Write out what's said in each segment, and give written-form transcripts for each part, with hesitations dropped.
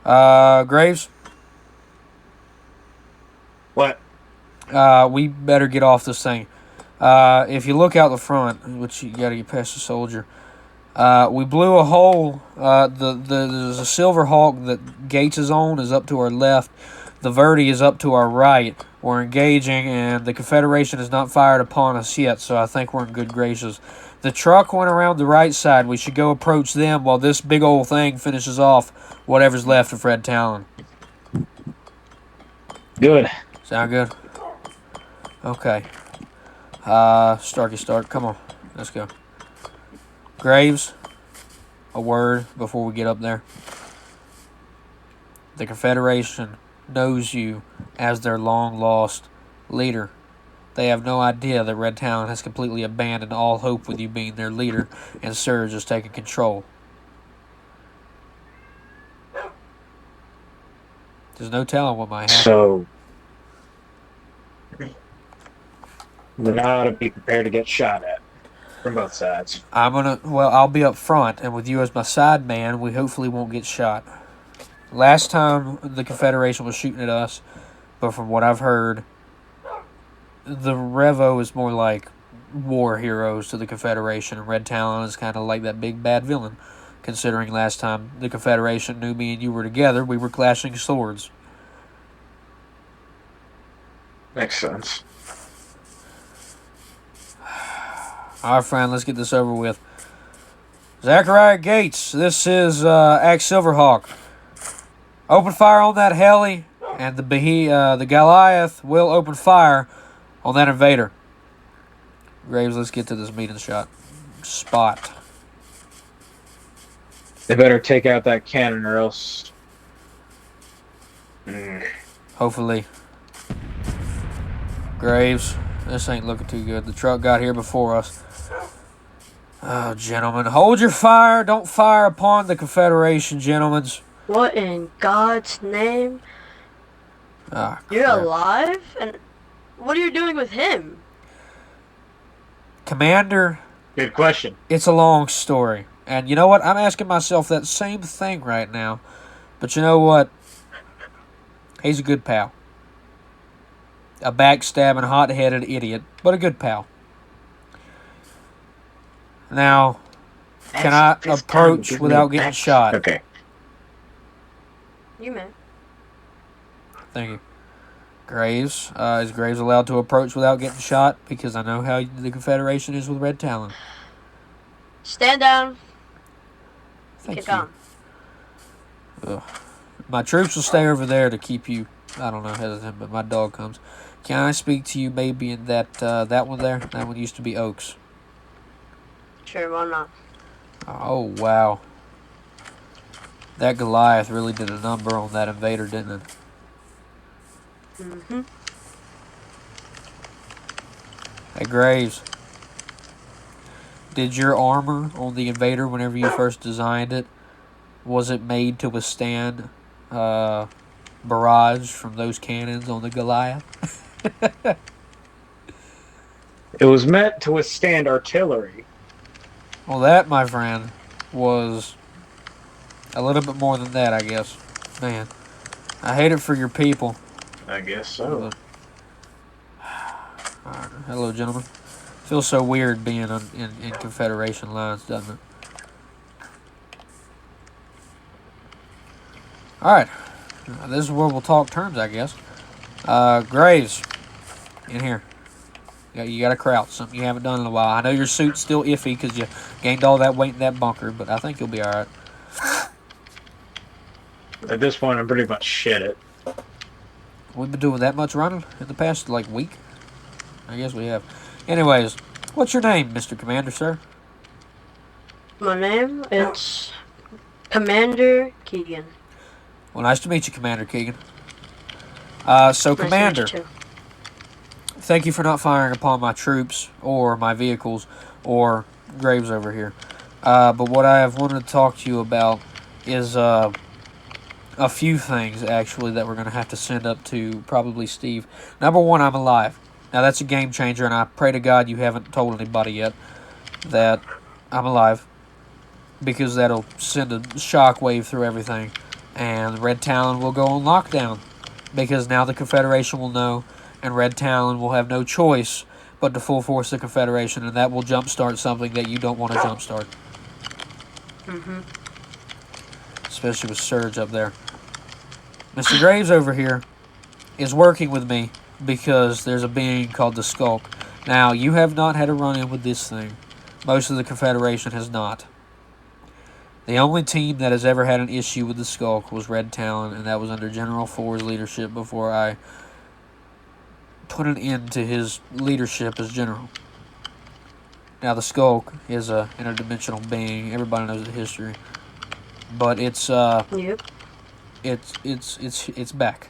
Graves, What? we better get off this thing. If you look out the front, which you gotta get past the soldier, we blew a hole. There's a Silver Hawk that Gates is on is up to our left. The Verdi is up to our right. We're engaging, and the Confederation has not fired upon us yet, so I think we're in good graces. The truck went around the right side. We should go approach them while this big old thing finishes off whatever's left of Red Talon. Good. Sound good? Okay. Starky Stark, come on. Let's go. Graves, a word before we get up there. The Confederation knows you as their long-lost leader. They have no idea that Red Talon has completely abandoned all hope with you being their leader, and Surge has taken control. There's no telling what might happen. So, we're now to be prepared to get shot at from both sides. I'll be up front, and with you as my side man, we hopefully won't get shot. Last time the Confederation was shooting at us, but from what I've heard, the Revo is more like war heroes to the Confederation, and Red Talon is kind of like that big bad villain. Considering last time the Confederation knew me and you were together, we were clashing swords. Makes sense. All right, friend, let's get this over with. Zachariah Gates, this is Axe Silverhawk. Open fire on that heli, and the Goliath will open fire on that invader. Graves, let's get to this meeting spot. They better take out that cannon or else... Hopefully. Graves, this ain't looking too good. The truck got here before us. Oh, gentlemen, hold your fire. Don't fire upon the Confederation, gentlemen. What in God's name? You're alive? And what are you doing with him? Commander. Good question. It's a long story. And you know what? I'm asking myself that same thing right now. But you know what? He's a good pal. A backstabbing, hot-headed idiot, but a good pal. Now, can I approach without getting shot? Okay. You may. Thank you. Graves. Is Graves allowed to approach without getting shot? Because I know how the Confederation is with Red Talon. Stand down. Thank Get you. gone. Ugh. My troops will stay over there to keep you, I don't know, hesitant, but my dog comes. Can I speak to you maybe in that one there? That one used to be Oaks. Sure, why not? Oh, wow. That Goliath really did a number on that invader, didn't it? Mm-hmm. Hey, Graves. Did your armor on the invader, whenever you first designed it, was it made to withstand barrage from those cannons on the Goliath? It was meant to withstand artillery. Well, that, my friend, was a little bit more than that, I guess. Man, I hate it for your people. I guess so. Hello, gentlemen. Feels so weird being in Confederation lines, doesn't it? Alright. This is where we'll talk terms, I guess. Graves. In here. You got to crouch. Something you haven't done in a while. I know your suit's still iffy because you gained all that weight in that bunker, but I think you'll be alright. At this point, I'm pretty much shit it. We've been doing that much running in the past, week? I guess we have. Anyways, what's your name, Mr. Commander, sir? My name is Commander Keegan. Well, nice to meet you, Commander Keegan. Commander, thank you for not firing upon my troops or my vehicles or Graves over here. But what I have wanted to talk to you about is a few things, actually, that we're going to have to send up to probably Steve. Number one, I'm alive. Now, that's a game changer, and I pray to God you haven't told anybody yet that I'm alive, because that'll send a shockwave through everything. and Red Talon will go on lockdown because now the Confederation will know, and Red Talon will have no choice but to full force the Confederation, and that will jumpstart something that you don't want to jumpstart. Especially with Surge up there. Mr. Graves over here is working with me because there's a being called the Skulk. Now, you have not had a run-in with this thing. Most of the Confederation has not. The only team that has ever had an issue with the Skulk was Red Talon, and that was under General Four's leadership before I put an end to his leadership as general. Now, the Skulk is a interdimensional being. Everybody knows the history, but it's it's back.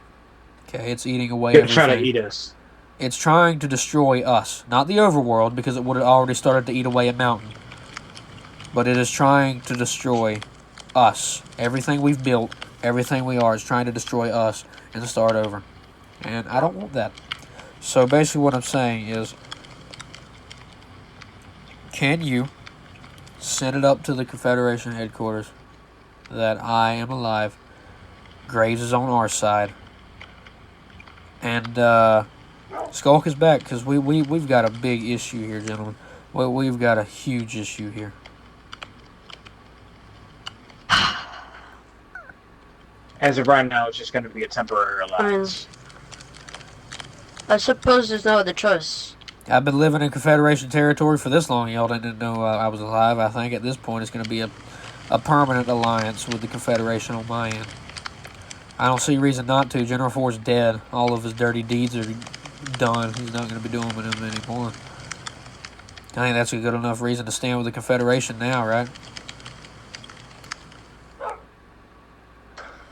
Okay, it's eating away everything. It's trying to eat us. It's trying to destroy us, not the overworld, because it would have already started to eat away a mountain. But it is trying to destroy us. Everything we've built, everything we are, is trying to destroy us and start over. And I don't want that. So basically what I'm saying is, can you send it up to the Confederation headquarters that I am alive, Graves is on our side, and Skulk is back, because we've got a big issue here, gentlemen. We've got a huge issue here. As of right now, it's just going to be a temporary alliance. I suppose there's no other choice. I've been living in Confederation territory for this long. Y'all didn't know I was alive. I think at this point it's going to be a permanent alliance with the Confederation on my end. I don't see reason not to. General Four's dead. All of his dirty deeds are done. He's not going to be doing them anymore. I think that's a good enough reason to stand with the Confederation now, right?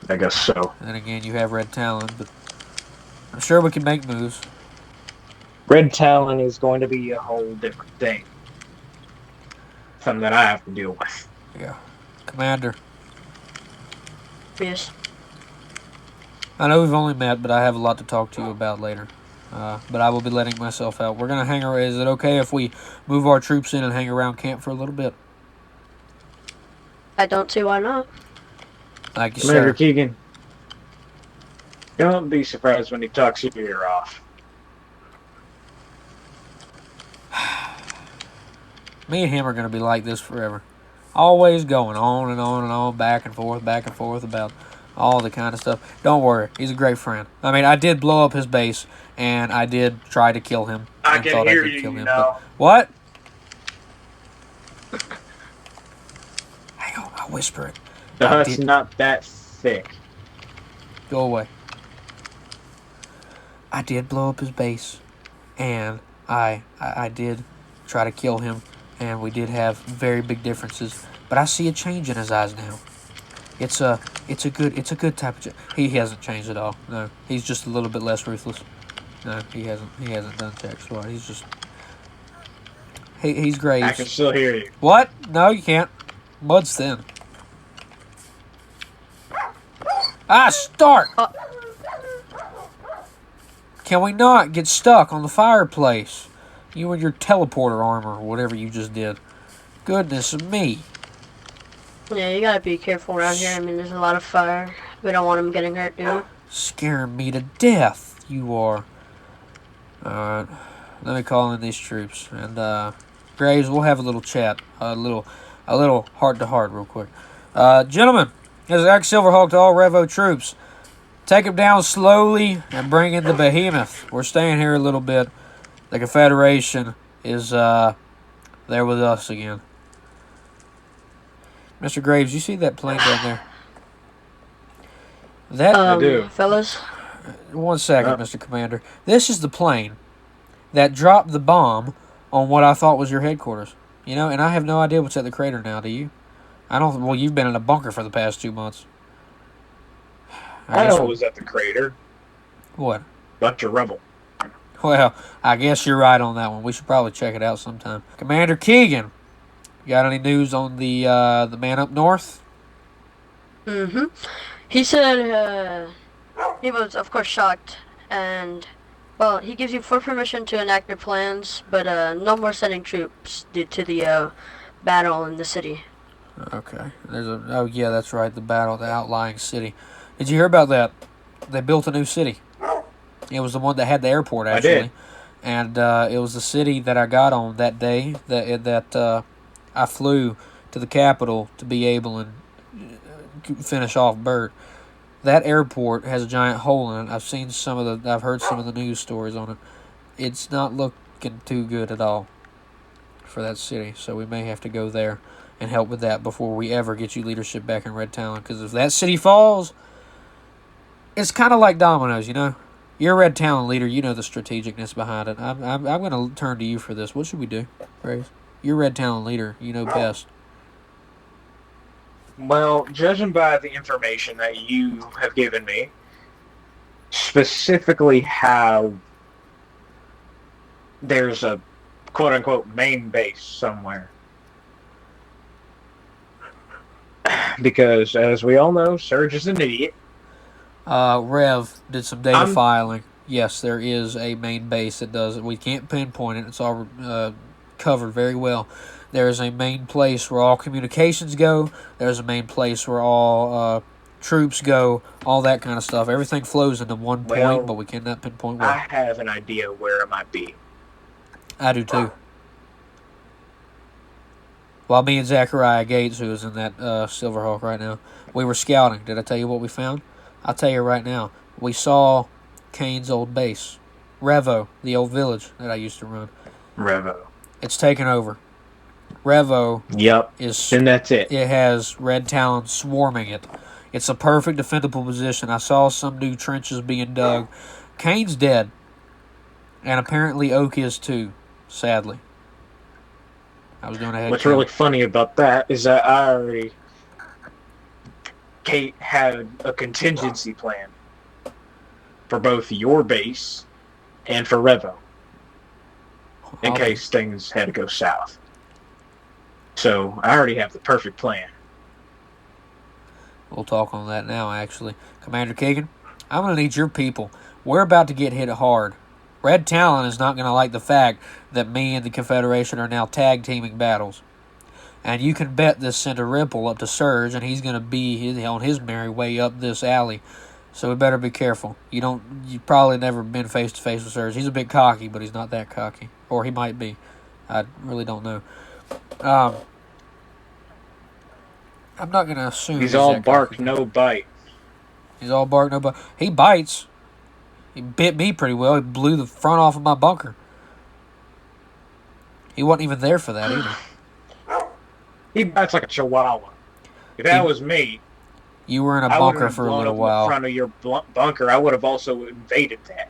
I guess so. And then again, you have Red Talon, but I'm sure we can make moves. Red Talon is going to be a whole different thing. Something that I have to deal with. Yeah. Commander. Yes. I know we've only met, but I have a lot to talk to you about later. But I will be letting myself out. We're going to hang around. Is it okay if we move our troops in and hang around camp for a little bit? I don't see why not. Thank you, Commander sir. Keegan, don't be surprised when he talks your ear off. Me and him are going to be like this forever. Always going on and on and on, back and forth about all the kind of stuff. Don't worry, he's a great friend. I mean, I did blow up his base, and I did try to kill him. I can hear you, you know. What? Hang on, I'll whisper it. The hut's not that thick. Go away. I did blow up his base, and I did try to kill him, and we did have very big differences. But I see a change in his eyes now. It's a good type of. He hasn't changed at all. No, he's just a little bit less ruthless. No, he hasn't done jack squat. He's just. He's Graves. I can still hear you. What? No, you can't. Mud's thin. Start! Can we not get stuck on the fireplace? You and your teleporter armor, or whatever you just did. Goodness me. Yeah, you gotta be careful around here. I mean, there's a lot of fire. We don't want him getting hurt, do we? Scaring me to death, you are. Alright, let me call in these troops. And, Graves, we'll have a little chat. A little heart-to-heart real quick. Gentlemen, this is Axe Silverhawk to all Revo troops. Take him down slowly and bring in the behemoth. We're staying here a little bit. The Confederation is, there with us again. Mr. Graves, you see that plane down there? That I do. Fellas? 1 second, Mr. Commander. This is the plane that dropped the bomb on what I thought was your headquarters. You know, and I have no idea what's at the crater now, do you? I don't. Well, you've been in a bunker for the past 2 months. I know it was at the crater. What? Bunch of rubble. Well, I guess you're right on that one. We should probably check it out sometime. Commander Keegan, you got any news on the man up north? Mm-hmm. He said he was, of course, shocked, and, well, he gives you full permission to enact your plans, but no more sending troops due to the battle in the city. Okay. Oh yeah, that's right. The battle, the outlying city. Did you hear about that? They built a new city. It was the one that had the airport I did. actually, and it was the city that I got on that day that I flew to the capital to be able and finish off Bert. That airport has a giant hole in it. I've heard some of the news stories on it. It's not looking too good at all for that city, so we may have to go there and help with that before we ever get you leadership back in Red Talon. Because if that city falls, it's kind of like dominoes, you know. You're a Red Talon leader. You know the strategicness behind it. I'm going to turn to you for this. What should we do, Grace? You're Red Talon leader. You know best. Well, judging by the information that you have given me, specifically how there's a quote-unquote main base somewhere. Because, as we all know, Surge is an idiot. Rev did some data filing. Yes, there is a main base that does it. We can't pinpoint it. It's all covered very well. There is a main place where all communications go. There's a main place where all troops go. All that kind of stuff. Everything flows into one point, but we cannot pinpoint where. I have an idea where it might be. I do too. While me and Zachariah Gates, who is in that Silverhawk right now, we were scouting. Did I tell you what we found? I'll tell you right now. We saw Kane's old base. Revo, the old village that I used to run. Revo. It's taken over. Revo and that's it. It has Red Talon swarming it. It's a perfect defendable position. I saw some new trenches being dug. Kane's dead. And apparently Oak is too, sadly. I was doing a head What's count. really funny about that is that Kate had a contingency plan for both your base and for Revo in case things had to go south. So I already have the perfect plan. We'll talk on that now, actually. Commander Kagan, I'm going to need your people. We're about to get hit hard. Red Talon is not going to like the fact that me and the Confederation are now tag teaming battles. And you can bet this sent a ripple up to Surge, and he's going to be on his merry way up this alley. So we better be careful. You've probably never been face to face with Surge. He's a bit cocky, but he's not that cocky. Or he might be. I really don't know. I'm not going to assume he's all bark, no bite. He's all bark, no bite. He bites. He bit me pretty well. He blew the front off of my bunker. He wasn't even there for that either. He bites like a chihuahua. If that was me, you were in a bunker for a little while. In front of your bunker, I would have also invaded that.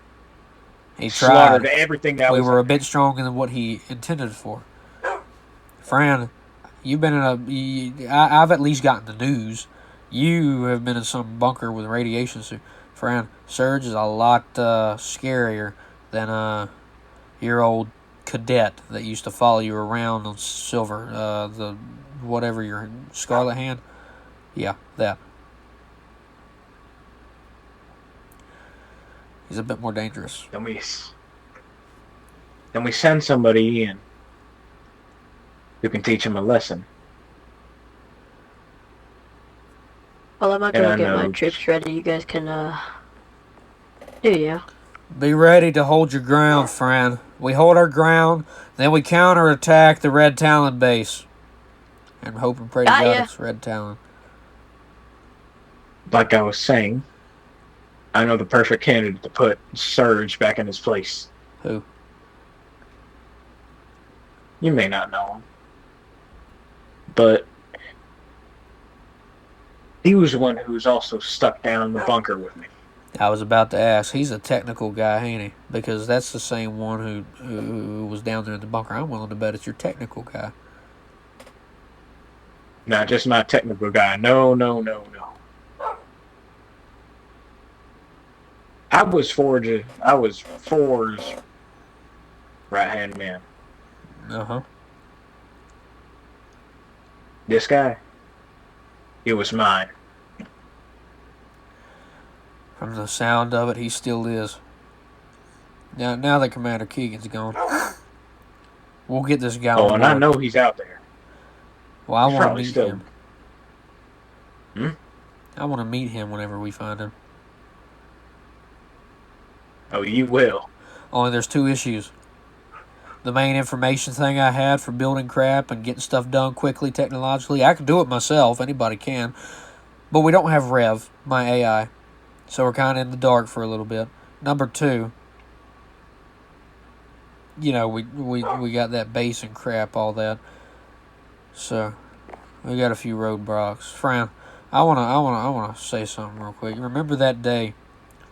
He slaughtered tried. Everything that we was were a bit stronger than what he intended for. Fran, you've been in I've at least gotten the news. You have been in some bunker with radiation suit. Fran, Surge is a lot scarier than your old cadet that used to follow you around on Silver, the whatever your Scarlet Hand. Yeah, that. He's a bit more dangerous. Then we send somebody in who can teach him a lesson. Well, I'm not gonna get my troops ready. You guys can, do you? Be ready to hold your ground, Fran. We hold our ground, then we counterattack the Red Talon base. And hope and pray to God it's Red Talon. Like I was saying, I know the perfect candidate to put Surge back in his place. Who? You may not know him. But he was the one who was also stuck down in the bunker with me. I was about to ask. He's a technical guy, ain't he? Because that's the same one who was down there in the bunker. I'm willing to bet it's your technical guy. Not just my technical guy. No. I was Forge's right-hand man. Uh-huh. This guy, it was mine. From the sound of it, he still is. Now that Commander Keegan's gone, we'll get this guy on board. And I know he's out there. Well, I want to meet him. Hmm? I want to meet him whenever we find him. Oh, you will. Only there's two issues. The main information thing I had for building crap and getting stuff done quickly technologically, I can do it myself. Anybody can. But we don't have Rev, my AI. So we're kind of in the dark for a little bit. Number two, we got that base and crap, all that. So we got a few roadblocks. Fran, I wanna say something real quick. Remember that day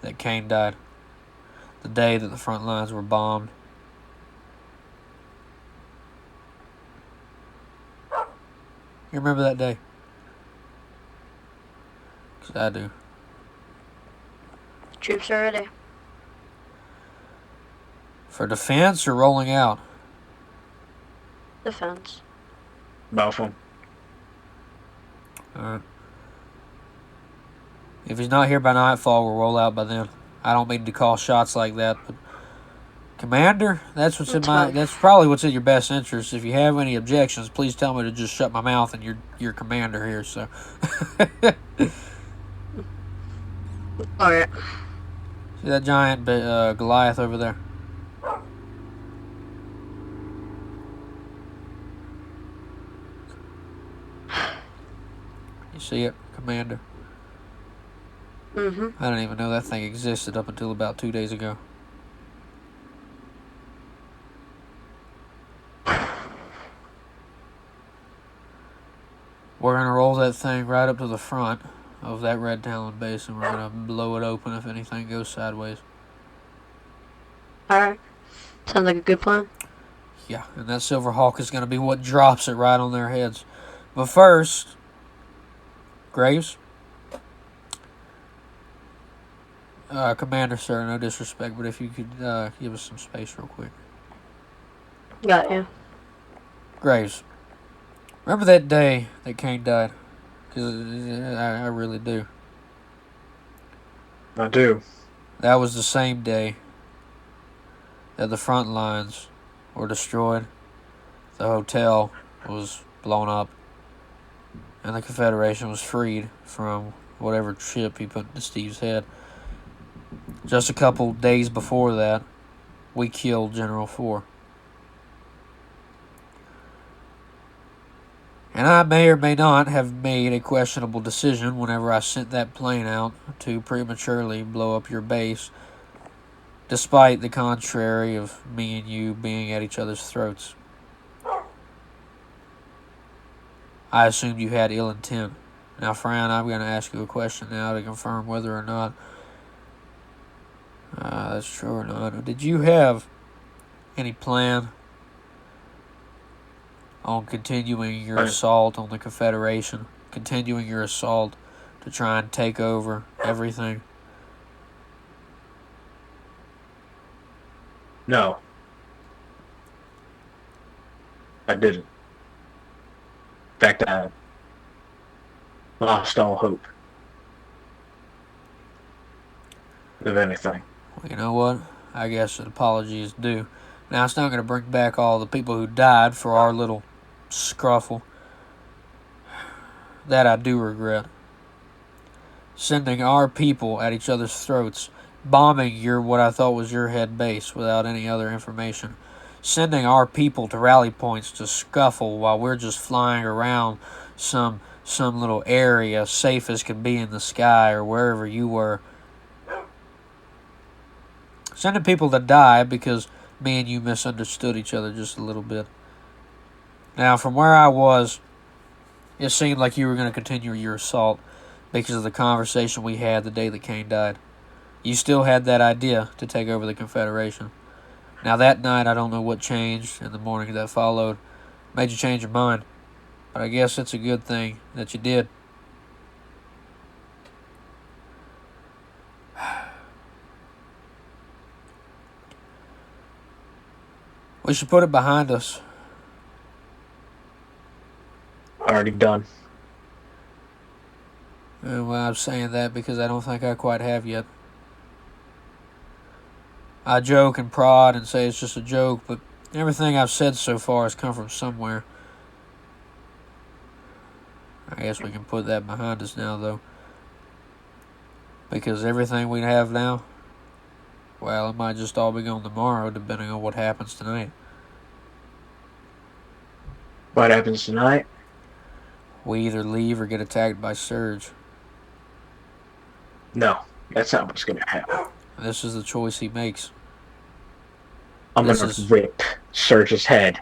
that Kane died? The day that the front lines were bombed? You remember that day? 'Cause I do. Troops are ready. For defense or rolling out? Defense. Both of them. Alright. If he's not here by nightfall, we'll roll out by then. I don't mean to call shots like that, but Commander, that's probably what's in your best interest. If you have any objections, please tell me to just shut my mouth, and you're commander here. So, All right. see that giant Goliath over there? You see it, Commander? Mm-hmm. I didn't even know that thing existed up until about 2 days ago. We're going to roll that thing right up to the front of that Red Talon base, and we're going to blow it open if anything goes sideways. Alright. Sounds like a good plan. Yeah, and that Silver Hawk is going to be what drops it right on their heads. But first, Graves? Commander, sir, no disrespect, but if you could give us some space real quick. Got you. Graves, remember that day that Kane died? Because I really do. I do. That was the same day that the front lines were destroyed, the hotel was blown up, and the Confederation was freed from whatever chip he put into Steve's head. Just a couple days before that, we killed General Four. And I may or may not have made a questionable decision whenever I sent that plane out to prematurely blow up your base, despite the contrary of me and you being at each other's throats. I assumed you had ill intent. Now, Fran, I'm going to ask you a question now to confirm whether or not that's true or not. Did you have any plan on continuing your assault on the Confederation, continuing your assault to try and take over everything? No. I didn't. In fact, I lost all hope of anything. Well, you know what? I guess an apology is due. Now, it's not going to bring back all the people who died for our little scruffle. That I do regret. Sending our people at each other's throats, bombing what I thought was your head base without any other information, sending our people to rally points to scuffle while we're just flying around some little area safe as can be in the sky or wherever you were. Sending people to die because me and you misunderstood each other just a little bit. Now, from where I was, it seemed like you were going to continue your assault because of the conversation we had the day that Kane died. You still had that idea to take over the Confederation. Now, that night, I don't know what changed in the morning that followed. Made you change your mind. But I guess it's a good thing that you did. We should put it behind us. Already done. Well, I'm saying that because I don't think I quite have yet. I joke and prod and say it's just a joke, but everything I've said so far has come from somewhere. I guess we can put that behind us now, though. Because everything we have now, well, it might just all be gone tomorrow, depending on what happens tonight. What happens tonight? We either leave or get attacked by Surge. No, that's not what's going to happen. This is the choice he makes. I'm going to rip Surge's head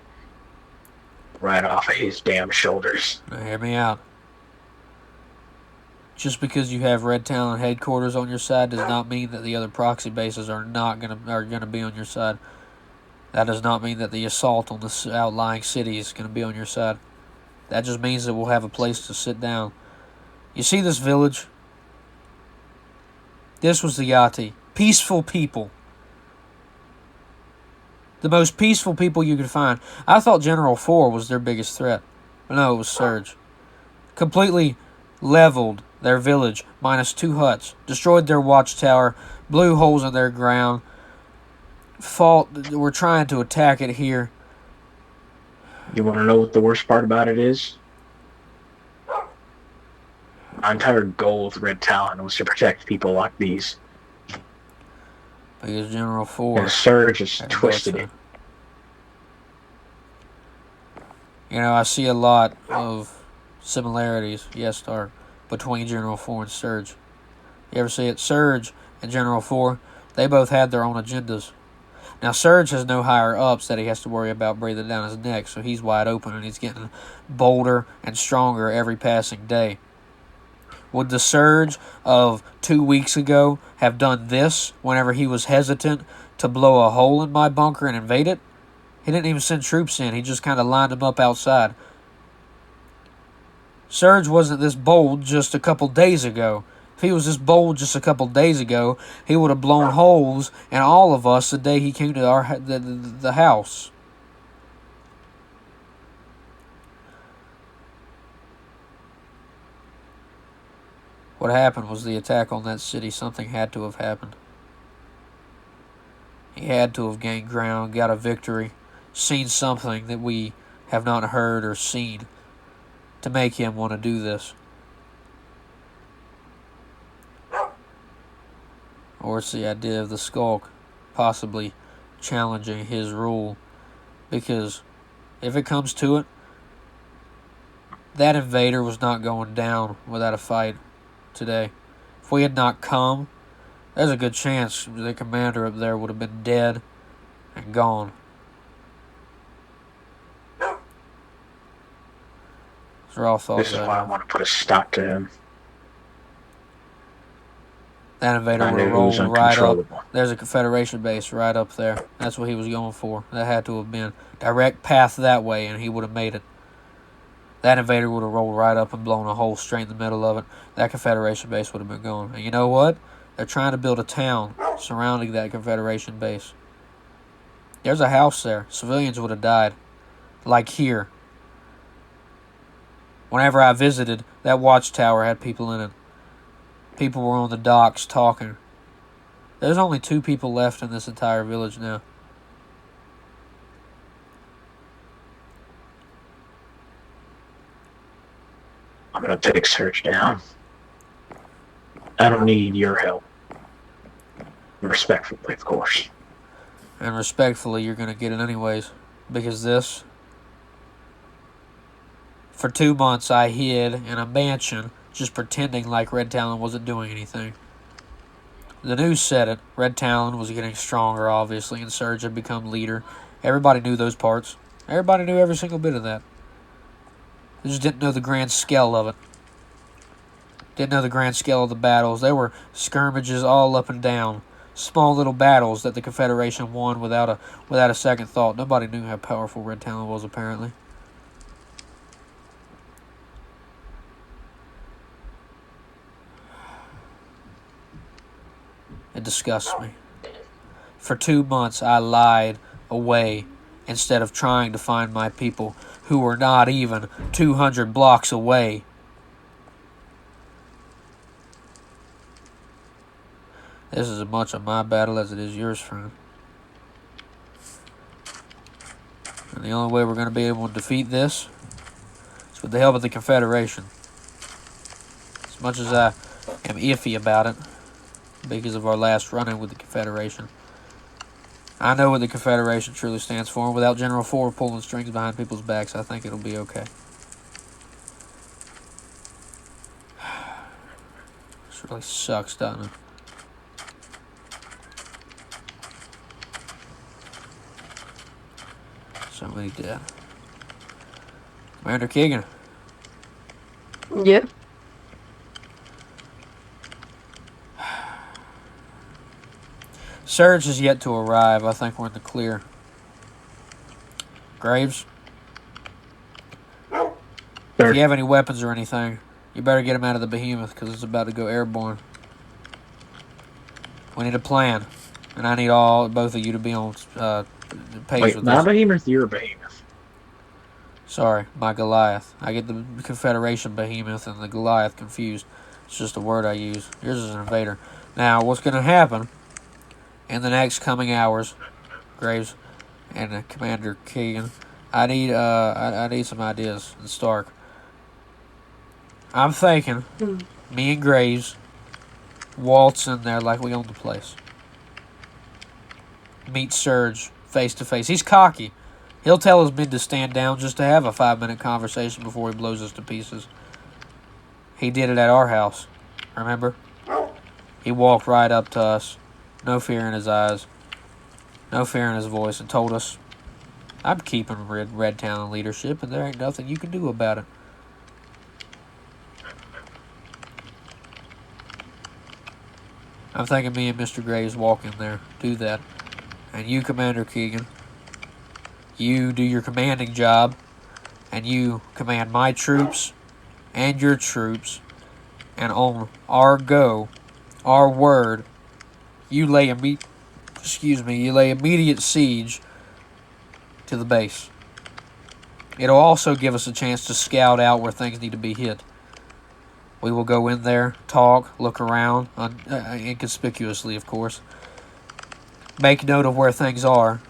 right off of his damn shoulders. Now, hear me out. Just because you have Red Talon headquarters on your side does not mean that the other proxy bases are gonna be on your side. That does not mean that the assault on the outlying city is gonna be on your side. That just means that we'll have a place to sit down. You see this village? This was the Yati. Peaceful people. The most peaceful people you could find. I thought General 4 was their biggest threat. But no, it was Surge. Completely leveled their village, minus 2 huts. Destroyed their watchtower. Blew holes in their ground. We're trying to attack it here. You want to know what the worst part about it is? My entire goal with Red Talon was to protect people like these. Because General 4... And Surge has twisted it. You know, I see a lot of similarities, yes, Stark, between General 4 and Surge. You ever see it? Surge and General 4, they both had their own agendas. Now, Surge has no higher-ups that he has to worry about breathing down his neck, so he's wide open and he's getting bolder and stronger every passing day. Would the Surge of 2 weeks ago have done this whenever he was hesitant to blow a hole in my bunker and invade it? He didn't even send troops in. He just kind of lined them up outside. Surge wasn't this bold just a couple days ago. If he was this bold just a couple days ago, he would have blown holes in all of us the day he came to the house. What happened was the attack on that city. Something had to have happened. He had to have gained ground, got a victory, seen something that we have not heard or seen to make him want to do this. Or it's the idea of the Skulk possibly challenging his rule. Because if it comes to it, that invader was not going down without a fight today. If we had not come, there's a good chance the commander up there would have been dead and gone. These are all thoughts. This is why I want to put a stop to him. That invader would have rolled right up. There's a Confederation base right up there. That's what he was going for. That had to have been direct path that way, and he would have made it. That invader would have rolled right up and blown a hole straight in the middle of it. That Confederation base would have been gone. And you know what? They're trying to build a town surrounding that Confederation base. There's a house there. Civilians would have died. Like here. Whenever I visited, that watchtower had people in it. People were on the docks talking. There's only 2 people left in this entire village now. I'm going to take Surge down. I don't need your help. Respectfully, of course. And respectfully, you're going to get it anyways. Because this... For 2 months, I hid in a mansion, just pretending like Red Talon wasn't doing anything. The news said it. Red Talon was getting stronger, obviously, and Surge had become leader. Everybody knew those parts. Everybody knew every single bit of that. They just didn't know the grand scale of it. Didn't know the grand scale of the battles. They were skirmishes all up and down. Small little battles that the Confederation won without a second thought. Nobody knew how powerful Red Talon was, apparently. It disgusts me. For 2 months, I lied away instead of trying to find my people who were not even 200 blocks away. This is as much of my battle as it is yours, friend. And the only way we're going to be able to defeat this is with the help of the Confederation. As much as I am iffy about it because of our last run-in with the Confederation, I know what the Confederation truly stands for, and without General Ford pulling strings behind people's backs, I think it'll be okay. This really sucks, doesn't it? Somebody dead. Commander Keegan. Yeah. Surge is yet to arrive. I think we're in the clear. Graves, if you have any weapons or anything, you better get them out of the behemoth because it's about to go airborne. We need a plan, and I need both of you to be on page Wait, with my this. behemoth, your behemoth. Sorry, my Goliath. I get the Confederation behemoth and the Goliath confused. It's just a word I use. Yours is an invader. Now, what's going to happen in the next coming hours, Graves and Commander Keegan? I need some ideas. And Stark. I'm thinking, me and Graves waltz in there like we own the place. Meet Surge face to face. He's cocky. He'll tell his men to stand down just to have a 5-minute conversation before he blows us to pieces. He did it at our house. Remember? He walked right up to us. No fear in his eyes. No fear in his voice, and told us, I'm keeping Red Town in leadership, and there ain't nothing you can do about it. I'm thinking me and Mr. Graves walk in there, do that. And you, Commander Keegan, you do your commanding job, and you command my troops and your troops, and on our go, our word, you lay immediate siege to the base. It'll also give us a chance to scout out where things need to be hit. We will go in there, talk, look around, inconspicuously, of course. Make note of where things are,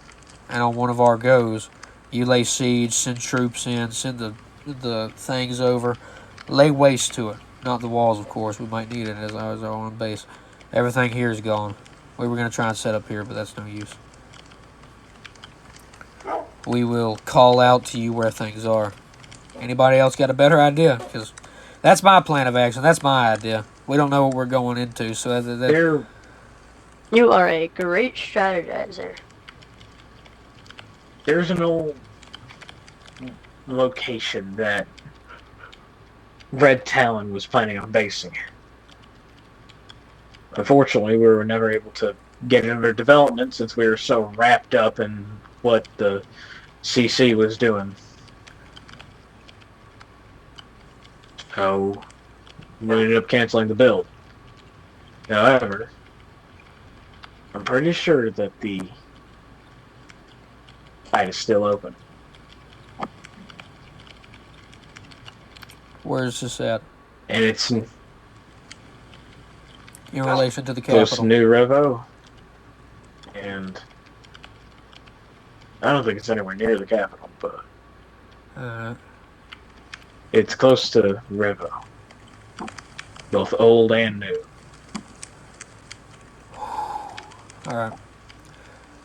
and on one of our goes, you lay siege, send troops in, send the things over, lay waste to it. Not the walls, of course. We might need it as our own base. Everything here is gone. We were going to try and set up here, but that's no use. We will call out to you where things are. Anybody else got a better idea? Because that's my plan of action. That's my idea. We don't know what we're going into, so You are a great strategizer. There's an old location that Red Talon was planning on basing. Unfortunately, we were never able to get it under development since we were so wrapped up in what the CC was doing. So we ended up canceling the build. However, I'm pretty sure that the site is still open. Where is this at? And it's In relation to the close to capital. New Revo. And I don't think it's anywhere near the capital, but it's close to Revo. Both old and new. Alright.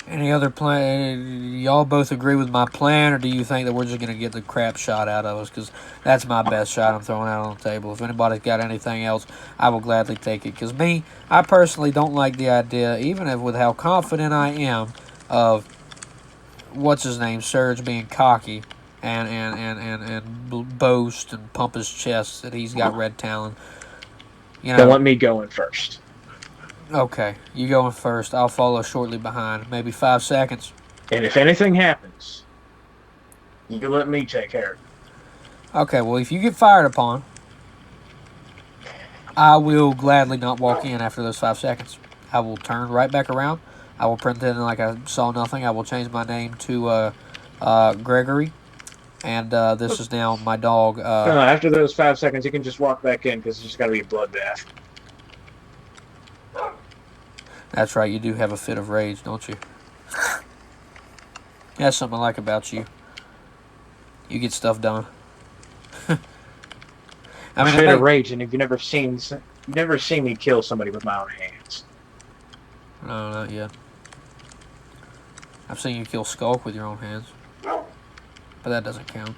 Any other plan? Y'all both agree with my plan, or do you think that we're just going to get the crap shot out of us? Because that's my best shot I'm throwing out on the table. If anybody's got anything else, I will gladly take it. Because I personally don't like the idea, even with how confident I am of Surge being cocky and boast and pump his chest that he's got Red Talon. Don't let me go in first. Okay, you going first. I'll follow shortly behind. Maybe 5 seconds. And if anything happens, you let me take care of it. Okay, well, if you get fired upon, I will gladly not walk in after those 5 seconds. I will turn right back around. I will pretend like I saw nothing. I will change my name to Gregory. And this is now my dog. No, after those 5 seconds, you can just walk back in because it's just got to be a bloodbath. That's right, you do have a fit of rage, don't you? That's something I like about you. You get stuff done. I mean, fit of rage, and you've never seen me kill somebody with my own hands. No, not yet. I've seen you kill Skulk with your own hands. But that doesn't count.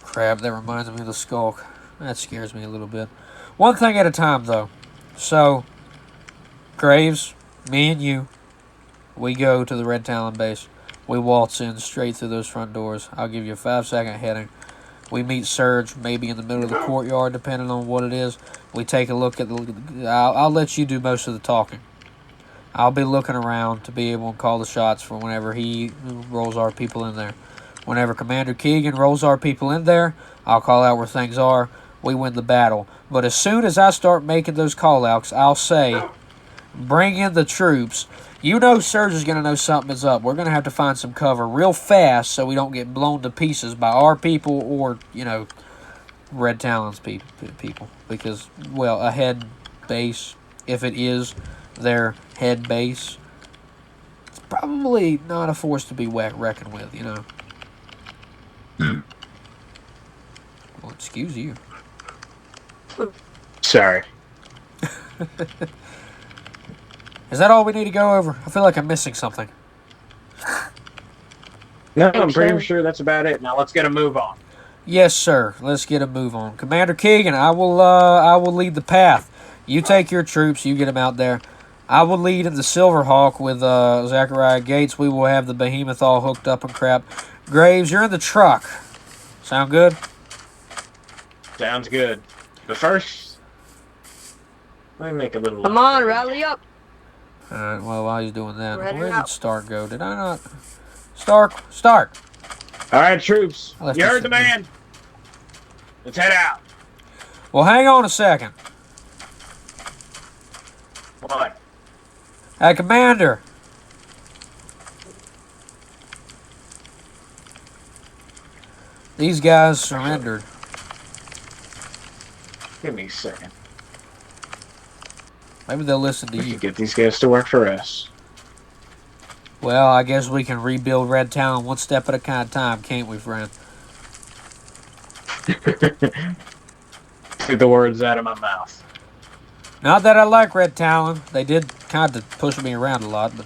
Crap, that reminds me of the Skulk. That scares me a little bit. One thing at a time, though. So, Graves, me and you, we go to the Red Talon base. We waltz in straight through those front doors. I'll give you a 5-second heading. We meet Surge maybe in the middle of the courtyard, depending on what it is. We take a look at the... I'll let you do most of the talking. I'll be looking around to be able to call the shots for whenever he rolls our people in there. Whenever Commander Keegan rolls our people in there, I'll call out where things are. We win the battle. But as soon as I start making those call-outs, I'll say, bring in the troops. You know Surge is going to know something is up. We're going to have to find some cover real fast so we don't get blown to pieces by our people or, Red Talon's people. Because, well, a head base, if it is their head base, it's probably not a force to be reckoned with, Well, excuse you. Sorry. Is that all we need to go over? I feel like I'm missing something. No, I'm pretty sure that's about it. Now let's get a move on. Yes, sir. Let's get a move on. Commander Keegan, I will lead the path. You take your troops. You get them out there. I will lead in the Silverhawk with Zachariah Gates. We will have the Behemoth all hooked up and crap. Graves, you're in the truck. Sound good? Sounds good. But first, let me make a little... Come on, rally up. Alright, well, while he's doing that, Ready where now. did Stark go? Did I not? Stark! All right, troops. I left You this heard the in there. man. Let's head out. Well, hang on a second. What? Hey, Commander. These guys surrendered. Give me a second. Maybe they'll listen to We you. can get these guys to work for us. Well, I guess we can rebuild Red Talon one step at a time, can't we, friend? Took the words out of my mouth. Not that I like Red Talon. They did kind of push me around a lot, but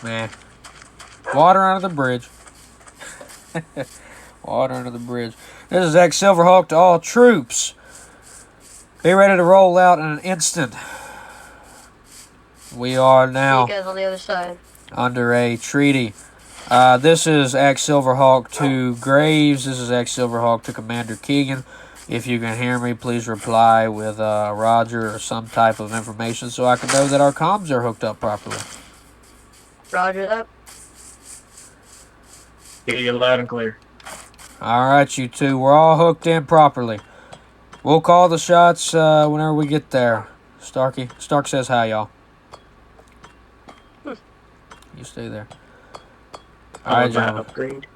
meh. Water under the bridge. Water under the bridge. This is X Silverhawk to all troops. Be ready to roll out in an instant. We are now See you guys on the other side. under a treaty. This is X Silverhawk to Graves. This is X Silverhawk to Commander Keegan. If you can hear me, please reply with Roger or some type of information so I can know that our comms are hooked up properly. Roger that. Get you loud and clear. All right, you two. We're all hooked in properly. We'll call the shots whenever we get there. Stark says hi, y'all. You stay there. All right, my gentlemen. upgrade.